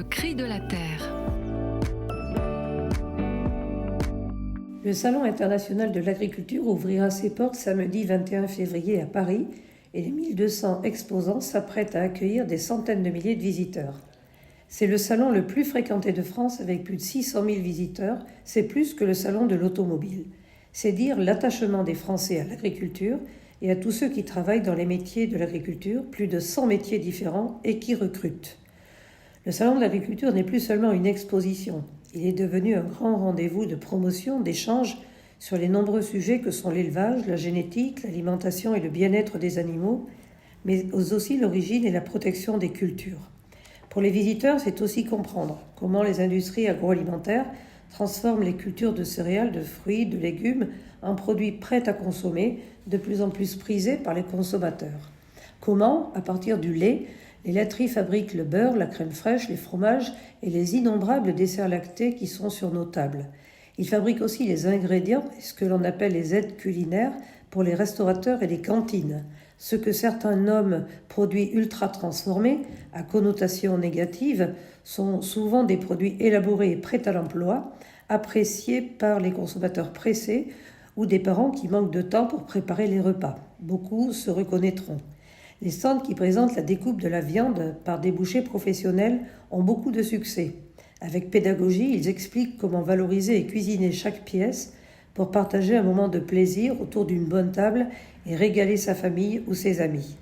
Le cri de la terre. Le Salon international de l'agriculture ouvrira ses portes samedi 21 février à Paris et les 1200 exposants s'apprêtent à accueillir des centaines de milliers de visiteurs. C'est le salon le plus fréquenté de France avec plus de 600 000 visiteurs, c'est plus que le salon de l'automobile. C'est dire l'attachement des Français à l'agriculture et à tous ceux qui travaillent dans les métiers de l'agriculture, plus de 100 métiers différents et qui recrutent. Le salon de l'agriculture n'est plus seulement une exposition, il est devenu un grand rendez-vous de promotion, d'échange sur les nombreux sujets que sont l'élevage, la génétique, l'alimentation et le bien-être des animaux, mais aussi l'origine et la protection des cultures. Pour les visiteurs, c'est aussi comprendre comment les industries agroalimentaires transforment les cultures de céréales, de fruits, de légumes en produits prêts à consommer, de plus en plus prisés par les consommateurs. Comment, à partir du lait, les laiteries fabriquent le beurre, la crème fraîche, les fromages et les innombrables desserts lactés qui sont sur nos tables. Ils fabriquent aussi les ingrédients et ce que l'on appelle les aides culinaires pour les restaurateurs et les cantines. Ce que certains nomment produits ultra transformés, à connotation négative, sont souvent des produits élaborés et prêts à l'emploi, appréciés par les consommateurs pressés ou des parents qui manquent de temps pour préparer les repas. Beaucoup se reconnaîtront. Les stands qui présentent la découpe de la viande par des bouchers professionnels ont beaucoup de succès. Avec pédagogie, ils expliquent comment valoriser et cuisiner chaque pièce pour partager un moment de plaisir autour d'une bonne table et régaler sa famille ou ses amis.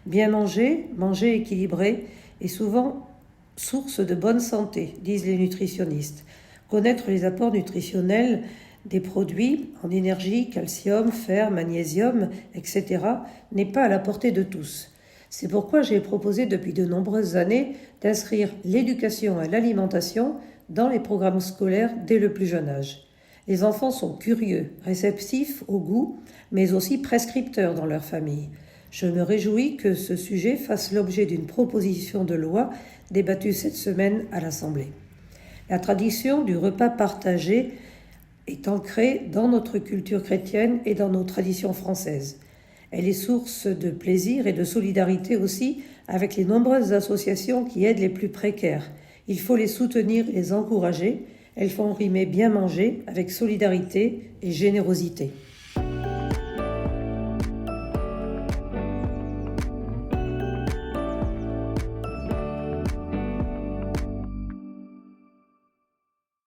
Bien manger, manger équilibré est souvent source de bonne santé, disent les nutritionnistes. Connaître les apports nutritionnels des produits en énergie, calcium, fer, magnésium, etc. n'est pas à la portée de tous. C'est pourquoi j'ai proposé depuis de nombreuses années d'inscrire l'éducation à l'alimentation dans les programmes scolaires dès le plus jeune âge. Les enfants sont curieux, réceptifs au goût, mais aussi prescripteurs dans leur famille. Je me réjouis que ce sujet fasse l'objet d'une proposition de loi débattue cette semaine à l'Assemblée. La tradition du repas partagé est ancrée dans notre culture chrétienne et dans nos traditions françaises. Elle est source de plaisir et de solidarité aussi avec les nombreuses associations qui aident les plus précaires. Il faut les soutenir et les encourager. Elles font rimer bien manger avec solidarité et générosité.